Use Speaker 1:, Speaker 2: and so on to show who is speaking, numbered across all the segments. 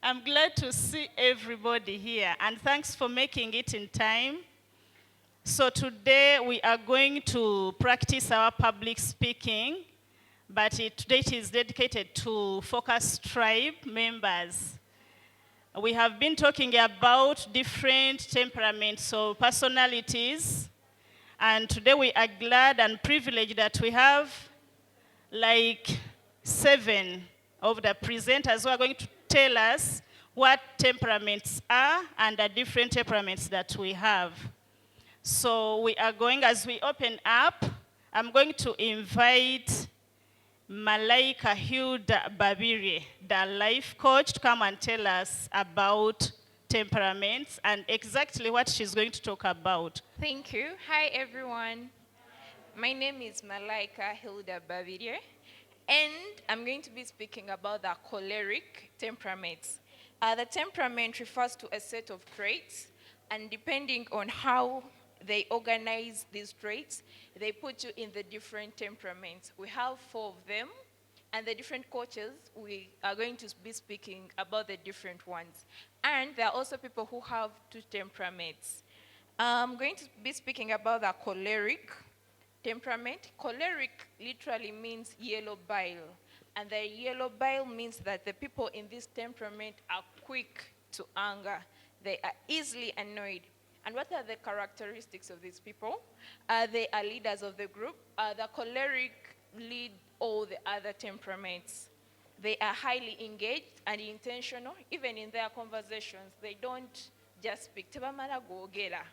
Speaker 1: I'm glad to see everybody here, and thanks for making it in time. So today we are going to practice our public speaking, but today it is dedicated to Focus Tribe members. We have been talking about different temperaments or personalities, and today we are glad and privileged that we have like 7 of the presenters who are going to tell us what temperaments are and the different temperaments that we have. So we are going, as we open up, I'm going to invite Malaika Hilda Babiri, the life coach, to come and tell us about temperaments and exactly what she's going to talk about.
Speaker 2: Thank you. Hi, everyone. My name is Malaika Hilda Bavirie, and I'm going to be speaking about the choleric temperaments. The temperament refers to a set of traits, and depending on how they organize these traits, they put you in the different temperaments. We have 4 of them, and the different coaches, we are going to be speaking about the different ones. And there are also people who have 2 temperaments. I'm going to be speaking about the choleric temperament. Choleric literally means yellow bile. And the yellow bile means that the people in this temperament are quick to anger. They are easily annoyed. And what are the characteristics of these people? They are leaders of the group. The choleric lead all the other temperaments. They are highly engaged and intentional. Even in their conversations, they don't just speak. Tebamala googera.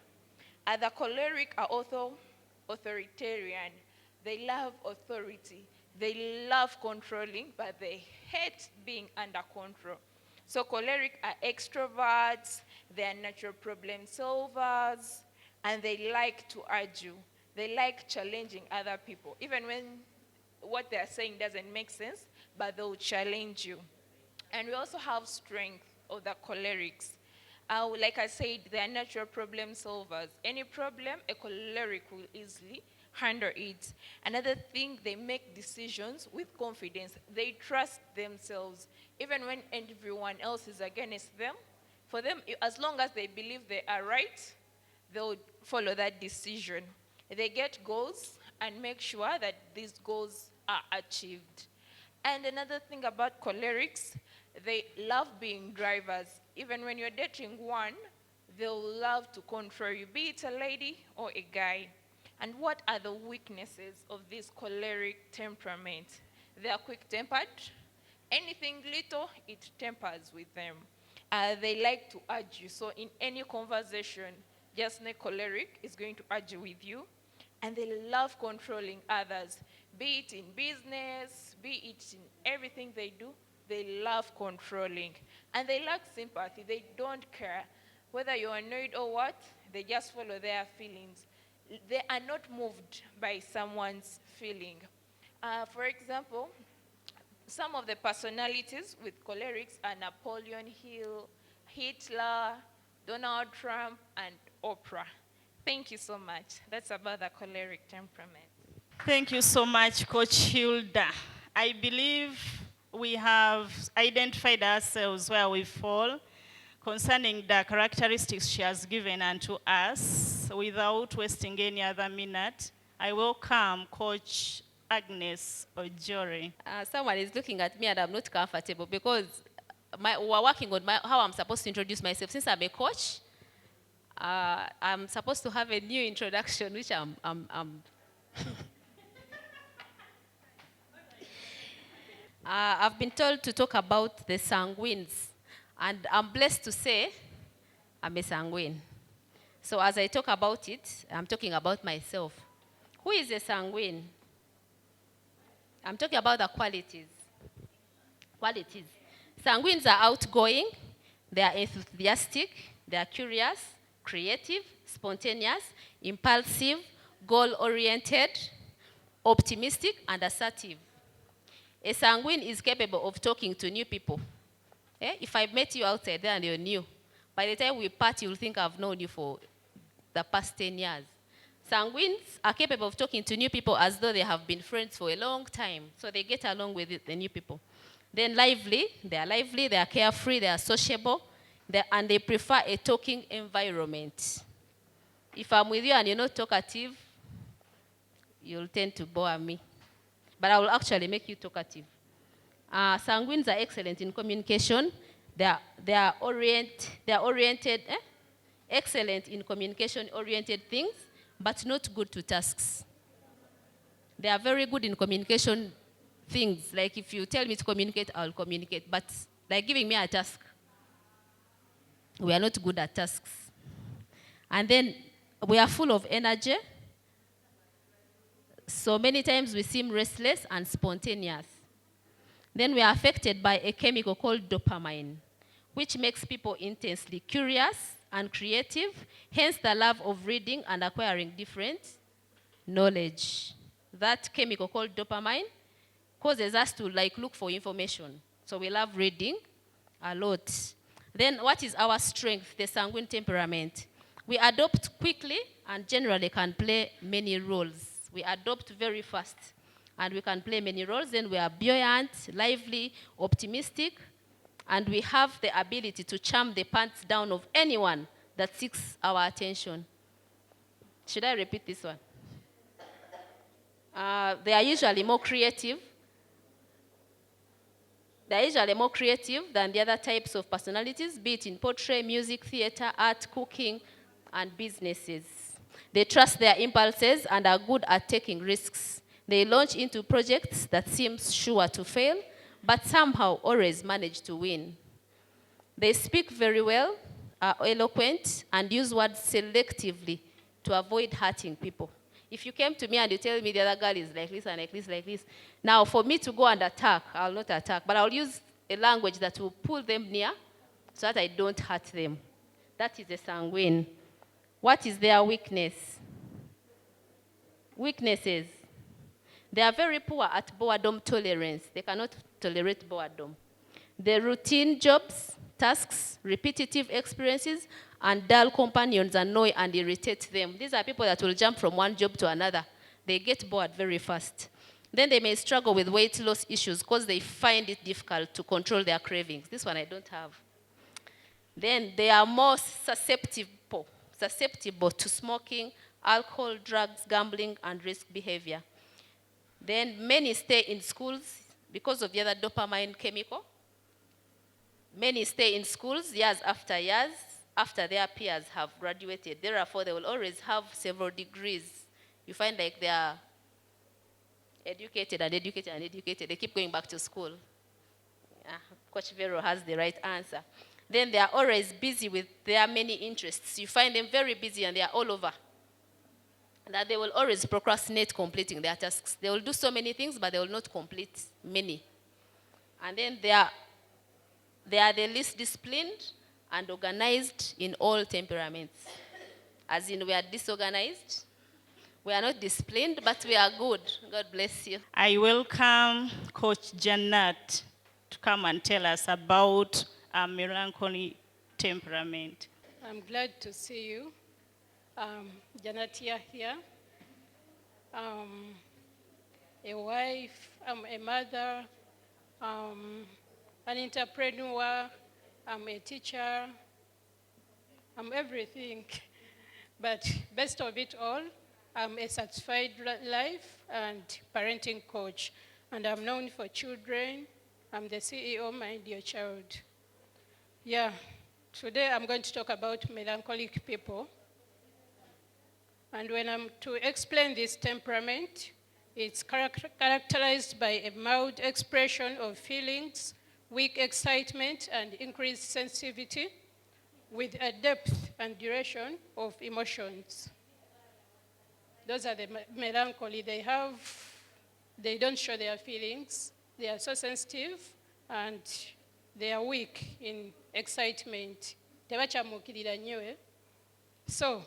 Speaker 2: The choleric are also authoritarian. They love authority. They love controlling, but they hate being under control. So choleric are extroverts, they are natural problem solvers, and they like to argue. They like challenging other people, even when what they are saying doesn't make sense, but they'll challenge you. And we also have strength of the cholerics. Like I said, they are natural problem solvers. Any problem, a choleric will easily handle it. Another thing, they make decisions with confidence. They trust themselves. Even when everyone else is against them, for them, as long as they believe they are right, they'll follow that decision. They get goals and make sure that these goals are achieved. And another thing about cholerics, they love being drivers. Even when you're dating one, they'll love to control you, be it a lady or a guy. And what are the weaknesses of this choleric temperament? They are quick-tempered. Anything little, it tempers with them. They like to argue. So in any conversation, just a choleric is going to argue with you. And they love controlling others, be it in business, be it in everything they do. They love controlling. And they lack sympathy. They don't care whether you're annoyed or what. They just follow their feelings. They are not moved by someone's feeling. For example, some of the personalities with cholerics are Napoleon Hill, Hitler, Donald Trump, and Oprah. Thank you so much. That's about the choleric temperament.
Speaker 1: Thank you so much, Coach Hilda. I believe we have identified ourselves where we fall concerning the characteristics she has given unto us. Without wasting any other minute, I welcome Coach Agnes Ojore.
Speaker 3: Someone is looking at me and I'm not comfortable because we're working on how I'm supposed to introduce myself. Since I'm a coach, I'm supposed to have a new introduction, which I've been told to talk about the sanguines. And I'm blessed to say I'm a sanguine. So as I talk about it, I'm talking about myself. Who is a sanguine? I'm talking about the qualities. Qualities. Sanguines are outgoing, they are enthusiastic, they are curious, creative, spontaneous, impulsive, goal-oriented, optimistic, and assertive. A sanguine is capable of talking to new people. If I met you outside there and you're new, by the time we part, you'll think I've known you for the past 10 years. Sanguines are capable of talking to new people as though they have been friends for a long time, so they get along with the new people. Then lively, they are carefree, they are sociable, and they prefer a talking environment. If I'm with you and you're not talkative, you'll tend to bore me. But I will actually make you talkative. Sanguines are excellent in communication. They are oriented, excellent in communication-oriented things, but not good to tasks. They are very good in communication things. Like if you tell me to communicate, I'll communicate. But like giving me a task, we are not good at tasks. And then we are full of energy. So many times we seem restless and spontaneous. Then we are affected by a chemical called dopamine, which makes people intensely curious and creative, hence the love of reading and acquiring different knowledge. That chemical called dopamine causes us to look for information. So we love reading a lot. Then what is our strength, the sanguine temperament? We adopt quickly and generally can play many roles. We adopt very fast and we can play many roles. Then we are buoyant, lively, optimistic, and we have the ability to charm the pants down of anyone that seeks our attention. Should I repeat this one? They are usually more creative. They are usually more creative than the other types of personalities, be it in poetry, music, theater, art, cooking, and businesses. They trust their impulses and are good at taking risks. They launch into projects that seem sure to fail, but somehow always manage to win. They speak very well, are eloquent, and use words selectively to avoid hurting people. If you came to me and you tell me the other girl is like this and like this, like this, now for me to go and attack, I'll not attack, but I'll use a language that will pull them near so that I don't hurt them. That is a sanguine. What is their weakness? Weaknesses. They are very poor at boredom tolerance. They cannot tolerate boredom. The routine jobs, tasks, repetitive experiences, and dull companions annoy and irritate them. These are people that will jump from one job to another. They get bored very fast. Then they may struggle with weight loss issues because they find it difficult to control their cravings. This one I don't have. Then they are more susceptible to smoking, alcohol, drugs, gambling, and risk behavior. Then many stay in schools because of the other dopamine chemical. Many stay in schools years after their peers have graduated. Therefore, they will always have several degrees. You find like they are educated and educated and educated. They keep going back to school. Coach Vero has the right answer. Then they are always busy with their many interests. You find them very busy and they are all over. That they will always procrastinate completing their tasks. They will do so many things, but they will not complete many. And then they are the least disciplined and organized in all temperaments. As in, we are disorganized. We are not disciplined, but we are good. God bless you.
Speaker 1: I welcome Coach Janet to come and tell us about our melancholy temperament.
Speaker 4: I'm glad to see you. Janatia here. A wife, I'm a mother, an entrepreneur, I'm a teacher, I'm everything. But best of it all, I'm a certified life and parenting coach. And I'm known for children. I'm the CEO of My Dear Child. Yeah, today I'm going to talk about melancholic people. And when I'm to explain this temperament, it's characterized by a mild expression of feelings, weak excitement, and increased sensitivity, with a depth and duration of emotions. Those are the melancholy. They don't show their feelings. They are so sensitive, and they are weak in excitement. So,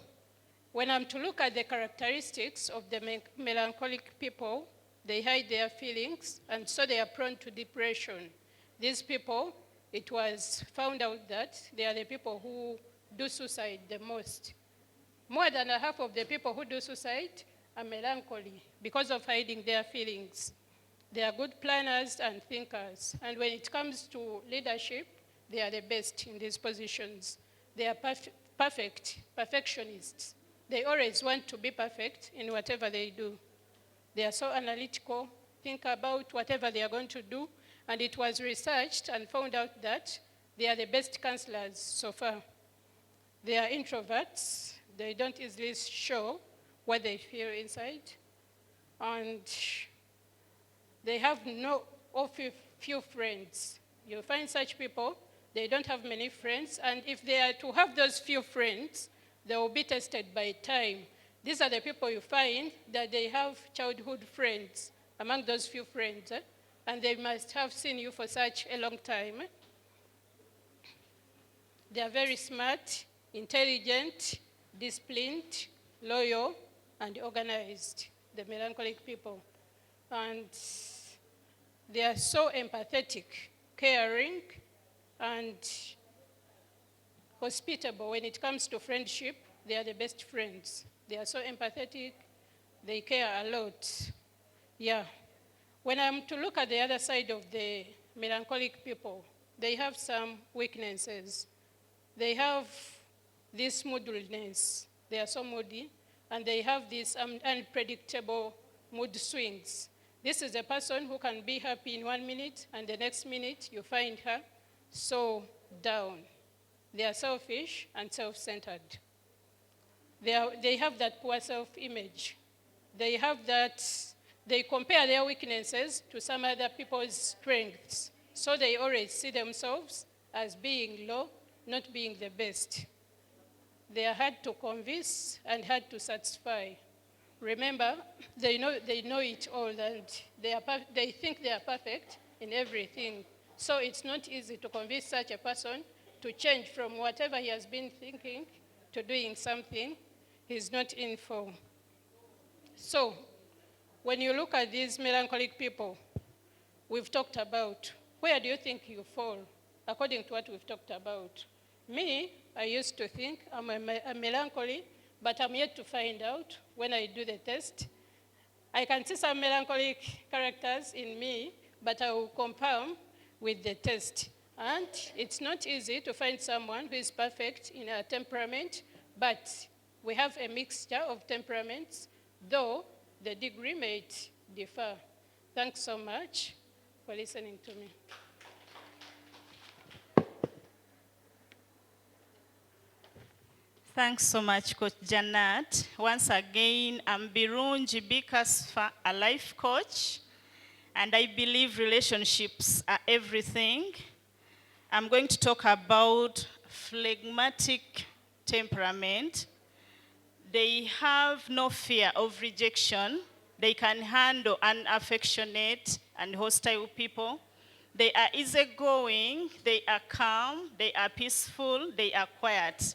Speaker 4: when I'm to look at the characteristics of the melancholic people, they hide their feelings, and so they are prone to depression. These people, it was found out that they are the people who do suicide the most. More than half of the people who do suicide are melancholy because of hiding their feelings. They are good planners and thinkers. And when it comes to leadership, they are the best in these positions. They are perfectionists. They always want to be perfect in whatever they do. They are so analytical, think about whatever they are going to do, and it was researched and found out that they are the best counselors so far. They are introverts. They don't easily show what they feel inside. And they have few friends. You find such people, they don't have many friends, and if they are to have those few friends, they will be tested by time. These are the people you find that they have childhood friends among those few friends, and they must have seen you for such a long time. They are very smart, intelligent, disciplined, loyal, and organized, the melancholic people. And they are so empathetic, caring, and hospitable. When it comes to friendship, they are the best friends. They are so empathetic, they care a lot. Yeah. When I'm to look at the other side of the melancholic people, they have some weaknesses. They have this moodiness. They are so moody, and they have these unpredictable mood swings. This is a person who can be happy in 1 minute, and the next minute you find her so down. They are selfish and self-centered. They have that poor self-image. They compare their weaknesses to some other people's strengths. So they always see themselves as being low, not being the best. They are hard to convince and hard to satisfy. Remember, they know it all, and they think they are perfect in everything. So it's not easy to convince such a person to change from whatever he has been thinking to doing something he's not in for. So when you look at these melancholic people we've talked about, where do you think you fall according to what we've talked about? Me, I used to think I'm a melancholy, but I'm yet to find out when I do the test. I can see some melancholic characters in me, but I will confirm with the test. And it's not easy to find someone who is perfect in a temperament, but we have a mixture of temperaments, though the degree may differ. Thanks so much for listening to me.
Speaker 1: Thanks so much, Coach Janet. Once again, I'm Birungi Bikasfa, a life coach, and I believe relationships are everything. I'm going to talk about phlegmatic temperament. They have no fear of rejection. They can handle unaffectionate and hostile people. They are easygoing, they are calm, they are peaceful, they are quiet.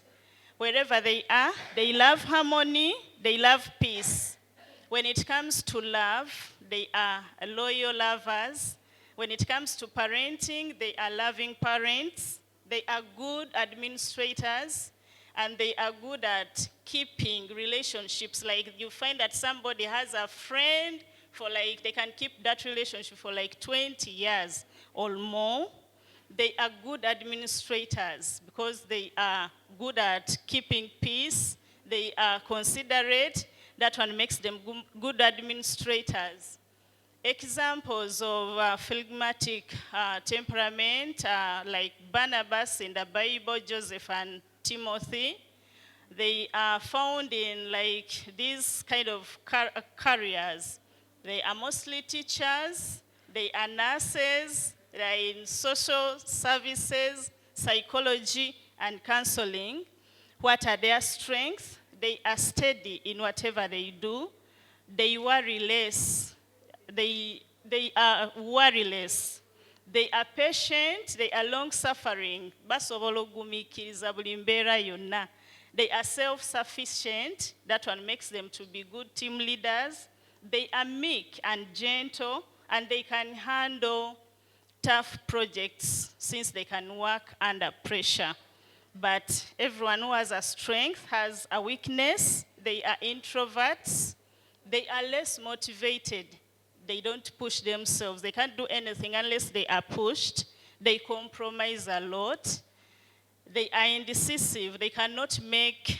Speaker 1: Wherever they are, they love harmony, they love peace. When it comes to love, they are loyal lovers. When it comes to parenting, they are loving parents. They are good administrators, and they are good at keeping relationships. Like you find that somebody has a friend they can keep that relationship for 20 years or more. They are good administrators because they are good at keeping peace. They are considerate. That one makes them good administrators. Examples of phlegmatic temperament like Barnabas in the Bible, Joseph and Timothy. They are found in these kind of careers. They are mostly teachers, they are nurses, they are in social services, psychology, and counseling. What are their strengths? They are steady in whatever they do. They worry less. They are worryless. They are patient, they are long-suffering. They are self-sufficient. That one makes them to be good team leaders. They are meek and gentle, and they can handle tough projects since they can work under pressure. But everyone who has a strength has a weakness. They are introverts. They are less motivated. They don't push themselves. They can't do anything unless they are pushed. They compromise a lot. They are indecisive. They cannot make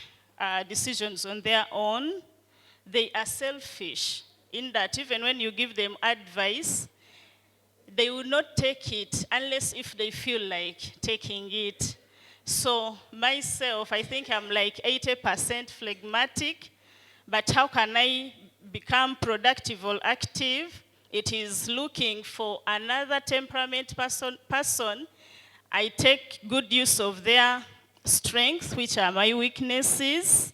Speaker 1: decisions on their own. They are selfish in that even when you give them advice, they will not take it unless if they feel like taking it. So myself, I think I'm like 80% phlegmatic, but how can I become productive or active? It is looking for another temperament person. I take good use of their strengths, which are my weaknesses.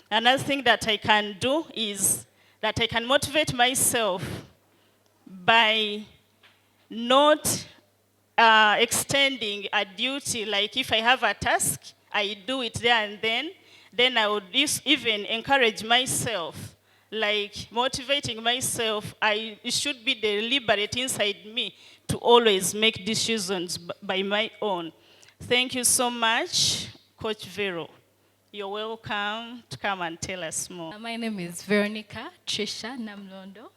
Speaker 1: Another thing that I can do is that I can motivate myself by not extending a duty. Like if I have a task, I do it there and then I would even encourage myself, like motivating myself. It should be deliberate inside me to always make decisions by my own. Thank you so much, Coach Vero. You're welcome to come and tell us more.
Speaker 5: My name is Veronica Trisha Namlondo,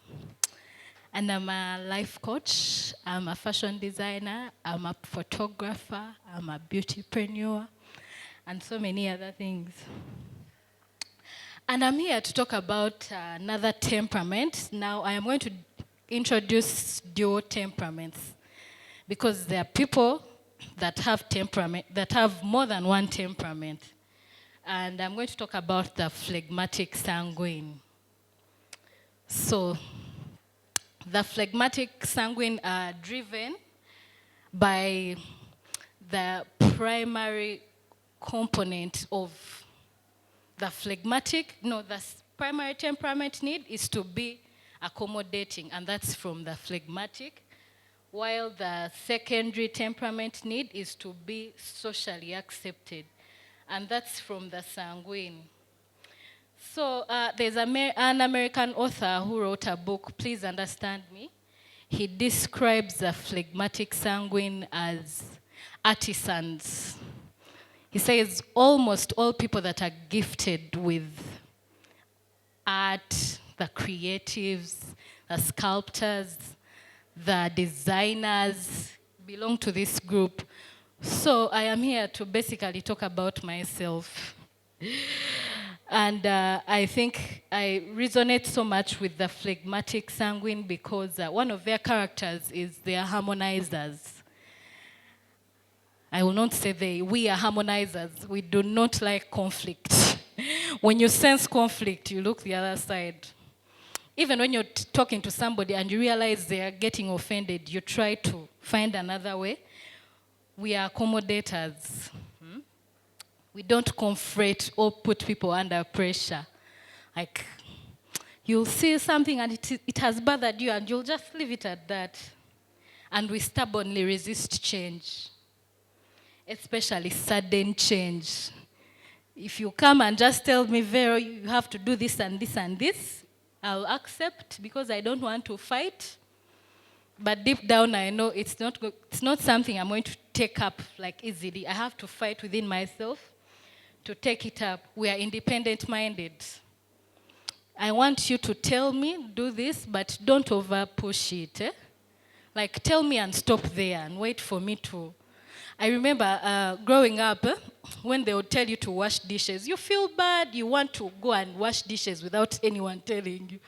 Speaker 5: and I'm a life coach. I'm a fashion designer. I'm a photographer. I'm a beautypreneur, and so many other things. And I'm here to talk about another temperament. Now, I am going to introduce dual temperaments because there are people that have more than one temperament. And I'm going to talk about the phlegmatic sanguine. So, the phlegmatic sanguine are driven by the primary component of the primary temperament need is to be accommodating, and that's from the phlegmatic, while the secondary temperament need is to be socially accepted, and that's from the sanguine. So there's an American author who wrote a book, Please Understand Me. He describes the phlegmatic sanguine as artisans. He says almost all people that are gifted with art, the creatives, the sculptors, the designers belong to this group. So I am here to basically talk about myself. And I think I resonate so much with the phlegmatic sanguine because one of their characters is they are harmonizers. I will not say we are harmonizers. We do not like conflict. When you sense conflict, you look the other side. Even when you're talking to somebody and you realize they are getting offended, you try to find another way. We are accommodators. We don't confront or put people under pressure. Like, you'll see something and it has bothered you and you'll just leave it at that. And we stubbornly resist change, especially sudden change. If you come and just tell me, Vero, you have to do this and this and this, I'll accept because I don't want to fight. But deep down, I know it's not something I'm going to take up like easily. I have to fight within myself to take it up. We are independent-minded. I want you to tell me, do this, but don't over-push it. Like, tell me and stop there and wait for me to. I remember growing up, when they would tell you to wash dishes, you feel bad, you want to go and wash dishes without anyone telling you.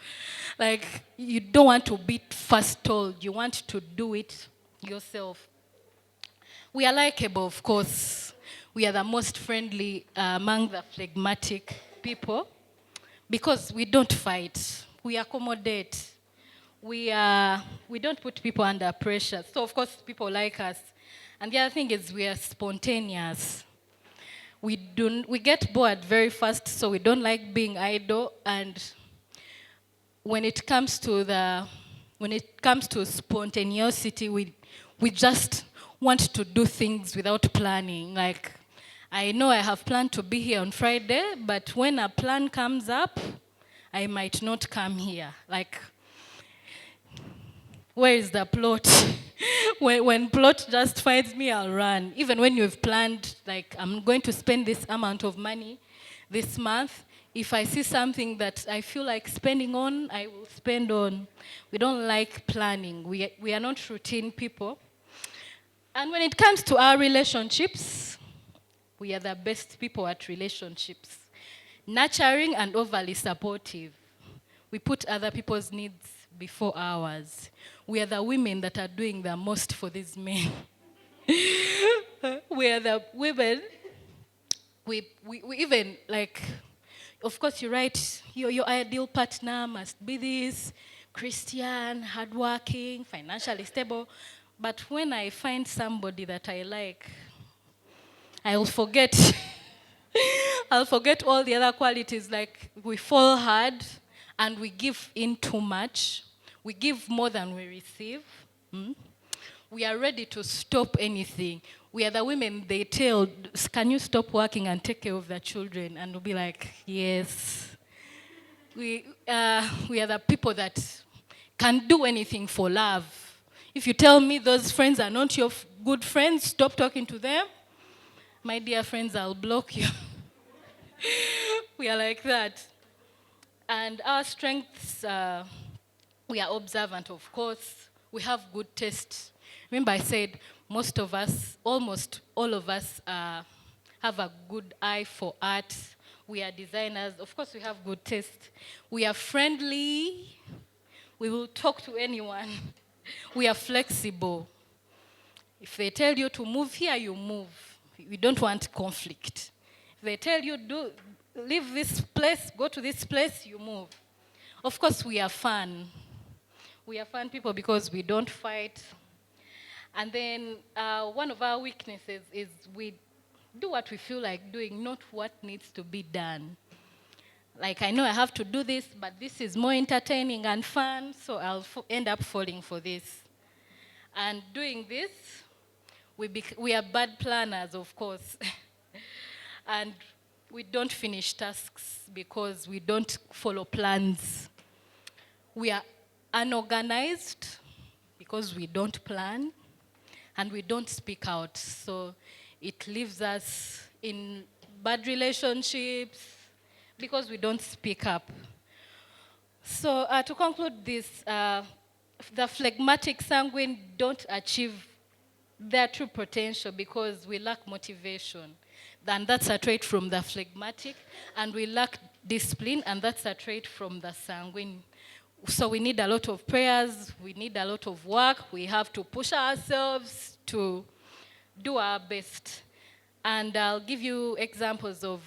Speaker 5: Like, you don't want to be first told, you want to do it yourself. We are likable, of course. We are the most friendly among the phlegmatic people because we don't fight, we accommodate. We don't put people under pressure. So, of course, people like us. And the other thing is we are spontaneous. We get bored very fast, so we don't like being idle. And when it comes to spontaneity, we just want to do things without planning. Like, I know I have planned to be here on Friday, but when a plan comes up, I might not come here. Like, where is the plot? when plot just finds me, I'll run. Even when you've planned, like, I'm going to spend this amount of money this month, If I see something that I feel like spending on, I will spend on. We don't like planning. We are not routine people. And when it comes to our relationships, we are the best people at relationships. Nurturing and overly supportive. We put other people's needs before ours. We are the women that are doing the most for these men. We are the women. We even, like, of course, you write your ideal partner must be this Christian, hardworking, financially stable. But when I find somebody that I like, I'll forget. I'll forget all the other qualities. Like, we fall hard and we give in too much. We give more than we receive. We are ready to stop anything. We are the women they tell, can you stop working and take care of the children? And we'll be like, yes. We are the people that can do anything for love. If you tell me those friends are not your good friends, stop talking to them. My dear friends, I'll block you. We are like that. And our strengths, we are observant, of course. We have good taste. Remember I said most of us, almost all of us, have a good eye for art. We are designers. Of course, we have good taste. We are friendly. We will talk to anyone. We are flexible. If they tell you to move here, you move. We don't want conflict. If they tell you, leave this place, go to this place, you move. Of course, we are fun. We are fun people because we don't fight. And then one of our weaknesses is we do what we feel like doing, not what needs to be done. Like, I know I have to do this, but this is more entertaining and fun, so I'll end up falling for this. And doing this, we are bad planners, of course. And we don't finish tasks because we don't follow plans. We are unorganized because we don't plan. And we don't speak out. So it leaves us in bad relationships because we don't speak up. So to conclude this, the phlegmatic sanguine don't achieve their true potential because we lack motivation. And that's a trait from the phlegmatic. And we lack discipline, and that's a trait from the sanguine. So we need a lot of prayers, we need a lot of work, we have to push ourselves to do our best. And I'll give you examples of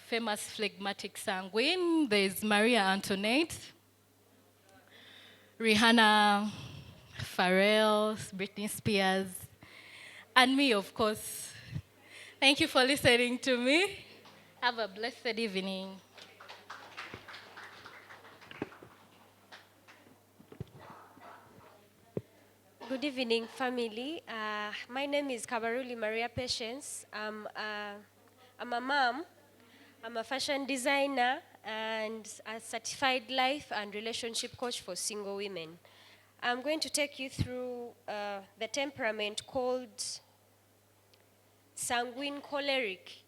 Speaker 5: famous phlegmatic sanguine. There's Maria Antoinette, Rihanna, Pharrell, Britney Spears, and me, of course. Thank you for listening to me. Have a blessed evening.
Speaker 6: Good evening, family. My name is Kabaruli Maria Patience. I'm a mom. I'm a fashion designer and a certified life and relationship coach for single women. I'm going to take you through the temperament called sanguine choleric.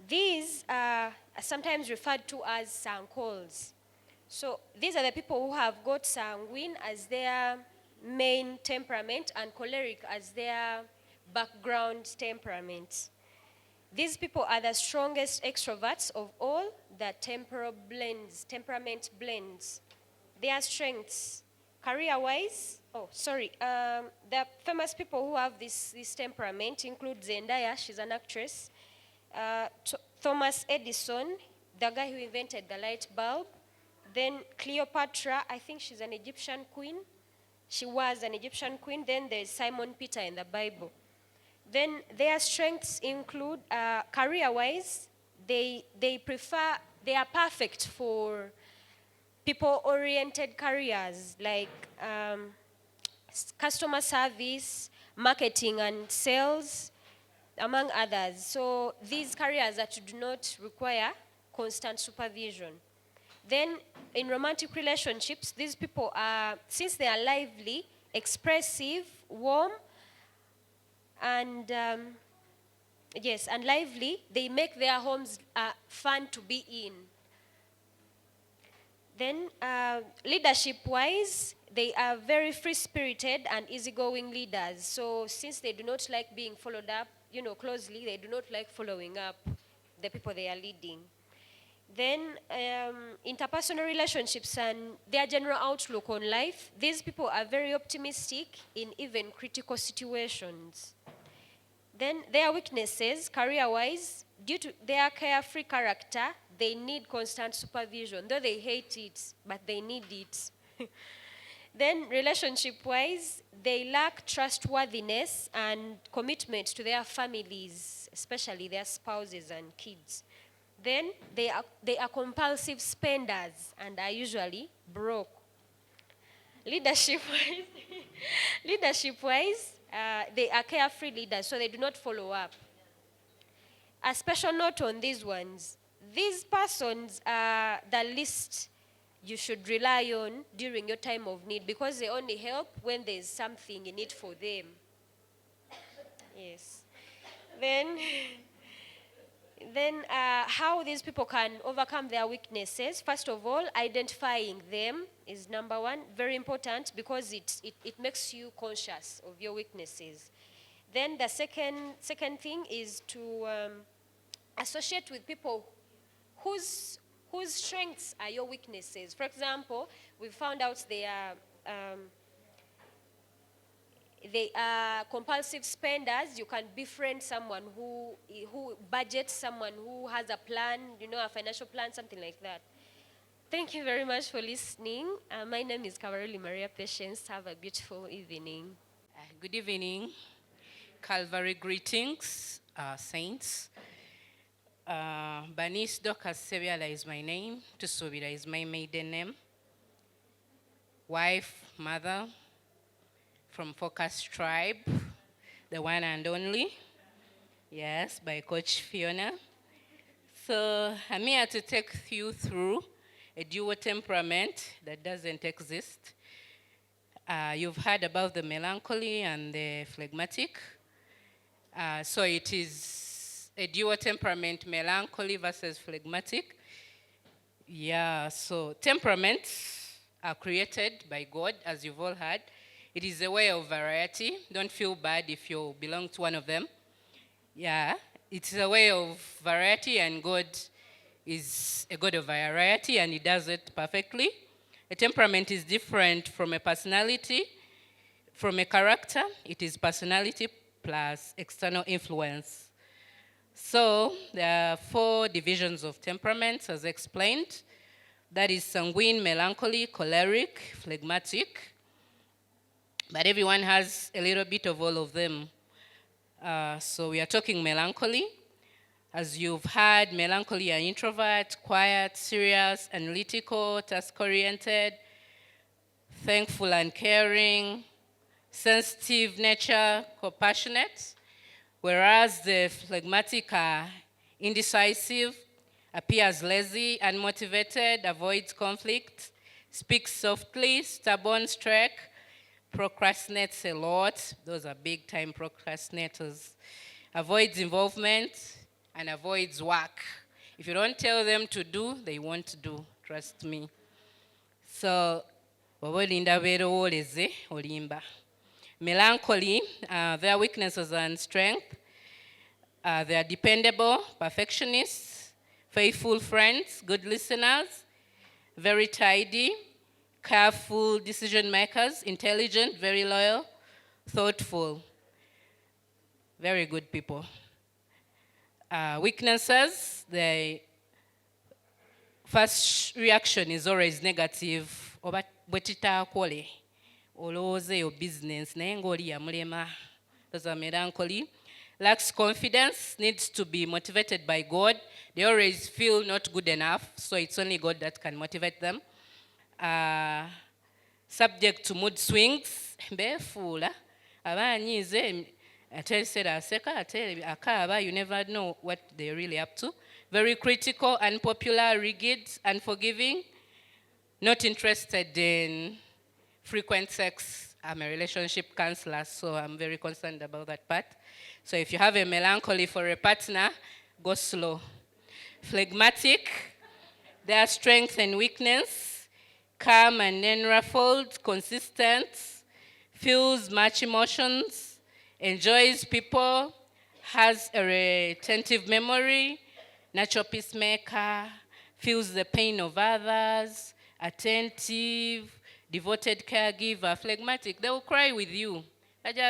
Speaker 6: These are sometimes referred to as sancols. So these are the people who have got sanguine as their main temperament and choleric as their background temperament. These people are the strongest extroverts of all the temperament blends. Their strengths, career-wise, the famous people who have this temperament include Zendaya, she's an actress, Thomas Edison, the guy who invented the light bulb, then Cleopatra, I think she's an Egyptian queen. She was an Egyptian queen. Then there's Simon Peter in the Bible. Then their strengths include, career-wise, they are perfect for people-oriented careers like customer service, marketing and sales, among others. So these careers that do not require constant supervision. Then in romantic relationships, these people are, since they are lively, expressive, warm, and lively, they make their homes fun to be in. Then, leadership-wise, they are very free-spirited and easygoing leaders. So since they do not like being followed up, closely, they do not like following up the people they are leading. Then, interpersonal relationships and their general outlook on life, these people are very optimistic in even critical situations. Then, their weaknesses, career-wise, due to their carefree character, they need constant supervision, though they hate it, but they need it. Then, relationship-wise, they lack trustworthiness and commitment to their families, especially their spouses and kids. Then, they are compulsive spenders and are usually broke. Leadership-wise, leadership-wise, they are carefree leaders, so they do not follow up. A special note on these ones. These persons are the least you should rely on during your time of need because they only help when there's something in it for them. Yes. Then how these people can overcome their weaknesses. First of all, identifying them is number one. Very important because it makes you conscious of your weaknesses. Then the second thing is to associate with people whose strengths are your weaknesses. For example, we found out they are compulsive spenders. You can befriend someone who budgets, someone who has a plan, a financial plan, something like that. Thank you very much for listening. My name is Cavaroli Maria Patience. Have a beautiful evening.
Speaker 7: Good evening. Calvary greetings, saints. Bernice Docas Sebiala is my name. Tusubira is my maiden name. Wife, mother, from Focus Tribe, the one and only. Yes, by Coach Fiona. So I'm here to take you through a dual temperament that doesn't exist. You've heard about the melancholy and the phlegmatic. So it is a dual temperament, melancholy versus phlegmatic. Yeah, so temperaments are created by God, as you've all heard. It is a way of variety. Don't feel bad if you belong to one of them. Yeah, it's a way of variety, and God is a God of variety, and he does it perfectly. A temperament is different from a personality. From a character, it is personality plus external influence. So there are 4 divisions of temperaments, as explained. That is sanguine, melancholy, choleric, phlegmatic. But everyone has a little bit of all of them. So we are talking melancholy. As you've heard, melancholy are introvert, quiet, serious, analytical, task-oriented, thankful and caring, sensitive nature, compassionate. Whereas the phlegmatic are indecisive, appears lazy, unmotivated, avoids conflict, speaks softly, stubborn, streak, procrastinates a lot. Those are big-time procrastinators. Avoids involvement and avoids work. If you don't tell them to do, they won't do. Trust me. So, olimba. Melancholy, their weaknesses and strength. They are dependable, perfectionists, faithful friends, good listeners, very tidy, careful decision makers, intelligent, very loyal, thoughtful, very good people. Weaknesses, the first reaction is always negative. Your business, those are melancholy. Lacks confidence, needs to be motivated by God. They always feel not good enough, so it's only God that can motivate them. Subject to mood swings, you never know what they're really up to. Very critical, unpopular, rigid, unforgiving, not interested in frequent sex. I'm a relationship counselor, so I'm very concerned about that part. So if you have a melancholy for a partner, go slow. Phlegmatic, their strength and weakness. calm and unruffled, consistent, feels much emotions, enjoys people, has a retentive memory, natural peacemaker, feels the pain of others, attentive, devoted caregiver, phlegmatic. They will cry with you. They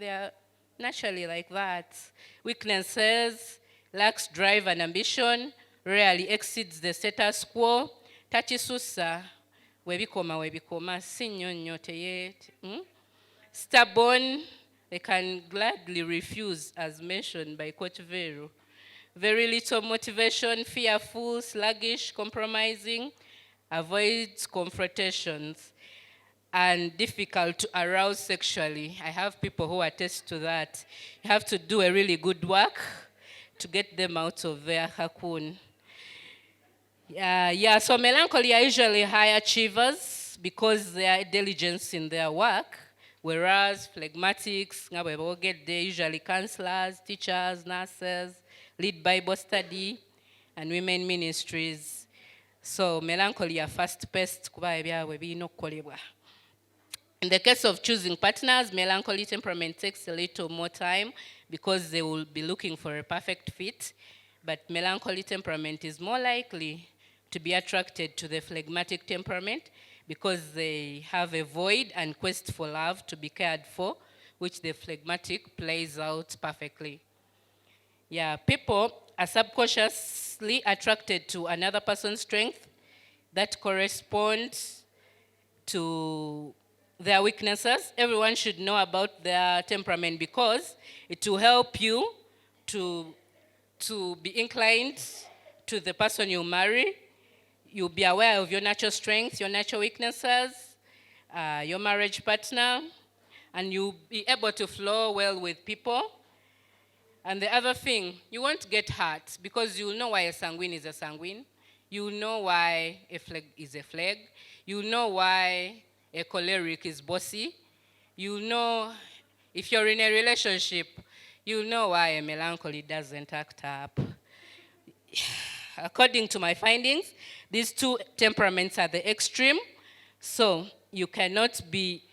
Speaker 7: are naturally like that. Weaknesses, lacks drive and ambition, rarely exceeds the status quo. Tachisusa, webikoma, sinyonyo teye. Stubborn, they can gladly refuse, as mentioned by Coach Vero. Very little motivation, fearful, sluggish, compromising, avoids confrontations, and difficult to arouse sexually. I have people who attest to that. You have to do a really good work to get them out of their cocoon. So melancholy are usually high achievers because they are diligent in their work, whereas phlegmatics, they're usually counselors, teachers, nurses, lead Bible study, and women ministries. So melancholy are fast-paced. In the case of choosing partners, melancholy temperament takes a little more time because they will be looking for a perfect fit. But melancholy temperament is more likely to be attracted to the phlegmatic temperament because they have a void and quest for love to be cared for, which the phlegmatic plays out perfectly. People are subconsciously attracted to another person's strength that corresponds to their weaknesses. Everyone should know about their temperament because it will help you to be inclined to the person you marry. You'll be aware of your natural strengths, your natural weaknesses, your marriage partner, and you'll be able to flow well with people. And the other thing, you won't get hurt because you'll know why a sanguine is a sanguine. You'll know why a phleg is a phleg. You'll know why a choleric is bossy. You'll know, if you're in a relationship, you'll know why a melancholy doesn't act up. According to my findings, these two temperaments are the extreme. So you cannot be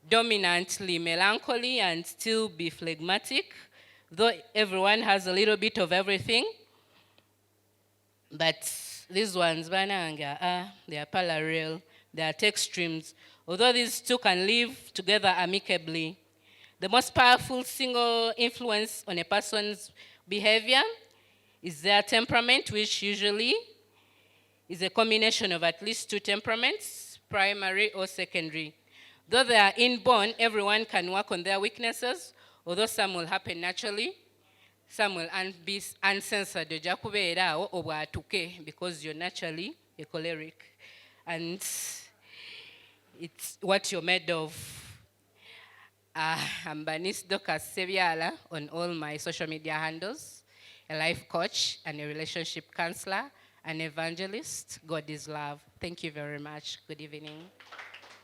Speaker 7: dominantly melancholy and still be phlegmatic, though everyone has a little bit of everything. But these ones, they are parallel, they are extremes. Although these two can live together amicably, the most powerful single influence on a person's behavior is their temperament, which usually is a combination of at least two temperaments, primary or secondary. Though they are inborn, everyone can work on their weaknesses, although some will happen naturally. Some will be uncensored, because you're naturally a choleric. And it's what you're made of. I'm Banis Dokas Seviala on all my social media handles, a life coach and a relationship counselor, an evangelist. God is love. Thank you very much. Good evening.